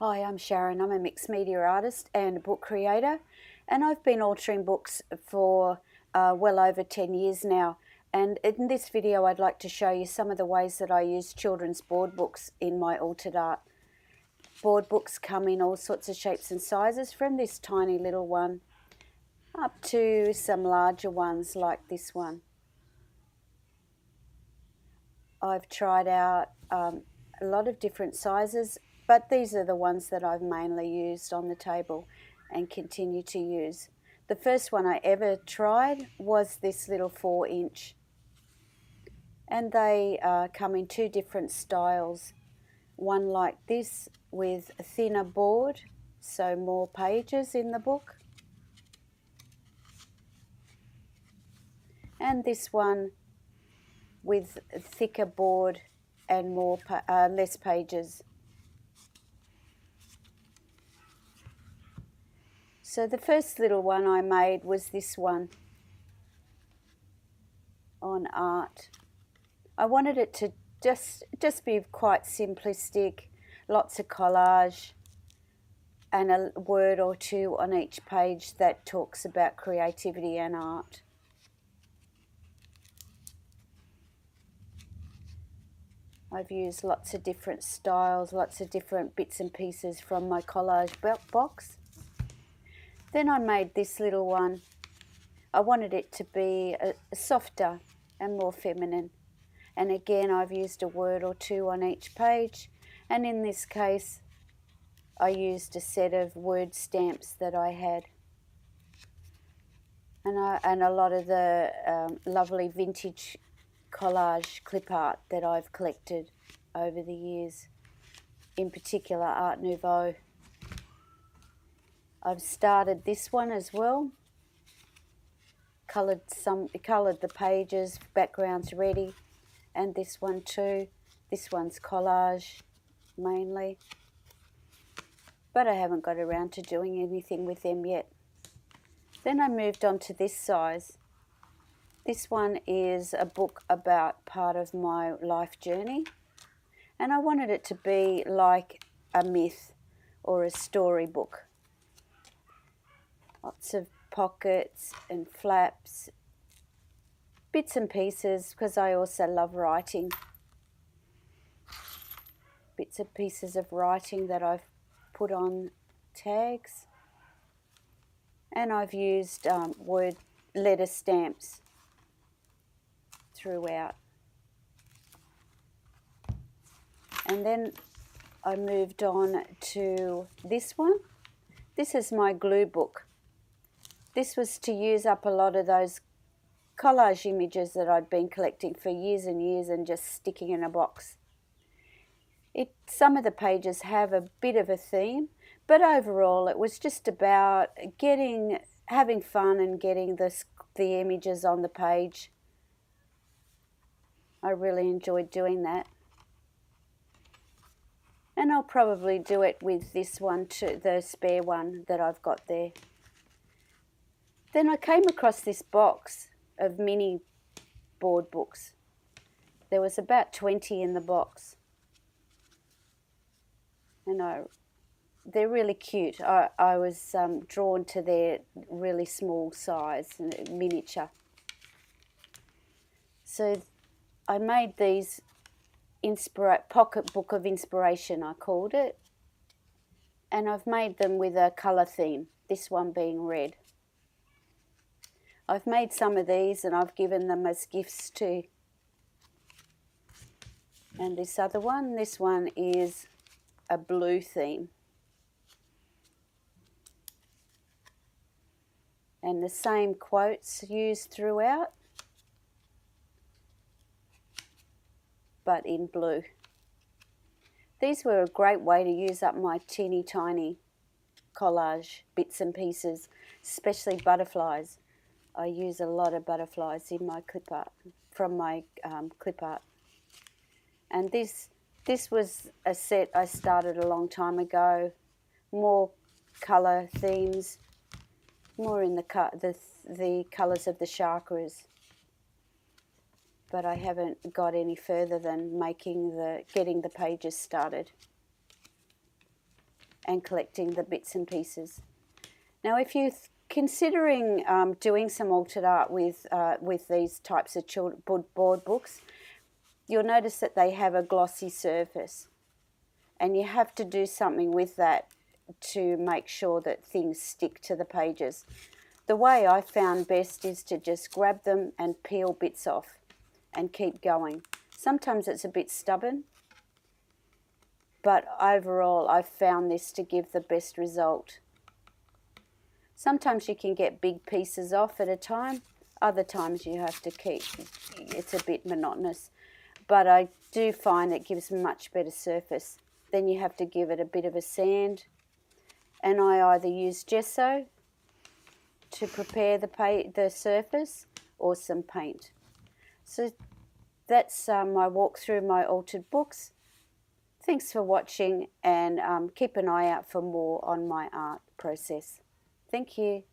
Hi, I'm Sharon. I'm a mixed media artist and a book creator, and I've been altering books for well over 10 years now. And in this video, I'd like to show you some of the ways that I use children's board books in my altered art. Board books come in all sorts of shapes and sizes, from this tiny little one up to some larger ones like this one. I've tried out a lot of different sizes, but these are the ones that I've mainly used on the table and continue to use. The first one I ever tried was this little 4-inch, and they come in two different styles. One like this with a thinner board, so more pages in the book, and this one with a thicker board and less pages. So the first little one I made was this one on art. I wanted it to just be quite simplistic, lots of collage, and a word or two on each page that talks about creativity and art. I've used lots of different styles, lots of different bits and pieces from my collage box. Then I made this little one. I wanted it to be softer and more feminine. And again, I've used a word or two on each page. And in this case, I used a set of word stamps that I had. And a lot of the lovely vintage collage clip art that I've collected over the years, in particular Art Nouveau. I've started this one as well, coloured the pages, background's ready, and this one too. This one's collage mainly, but I haven't got around to doing anything with them yet. Then I moved on to this size. This one is a book about part of my life journey, and I wanted it to be like a myth or a storybook. Lots of pockets and flaps, bits and pieces, because I also love writing. Bits and pieces of writing that I've put on tags. And I've used word letter stamps throughout. And then I moved on to this one. This is my glue book. This was to use up a lot of those collage images that I'd been collecting for years and years and just sticking in a box. Some of the pages have a bit of a theme, but overall it was just about having fun and getting the images on the page. I really enjoyed doing that. And I'll probably do it with this one too, the spare one that I've got there. Then I came across this box of mini board books. There was about 20 in the box. And they're really cute. I was drawn to their really small size, miniature. So I made these pocket book of inspiration, I called it. And I've made them with a colour theme, this one being red. I've made some of these and I've given them as gifts too. And this one is a blue theme. And the same quotes used throughout, but in blue. These were a great way to use up my teeny tiny collage bits and pieces, especially butterflies. I use a lot of butterflies in my clip art, from my clip art. And this was a set I started a long time ago. More colour themes, more in the colours of the chakras. But I haven't got any further than getting the pages started. and collecting the bits and pieces. Now, if you're considering doing some altered art with these types of board books, you'll notice that they have a glossy surface, and you have to do something with that to make sure that things stick to the pages. The way I found best is to just grab them and peel bits off and keep going. Sometimes it's a bit stubborn, but overall I've found this to give the best result. Sometimes you can get big pieces off at a time, other times you have to keep, it's a bit monotonous, but I do find it gives much better surface. Then you have to give it a bit of a sand, and I either use gesso to prepare the surface or some paint. So that's my walk through my altered books. Thanks for watching, and keep an eye out for more on my art process. Thank you.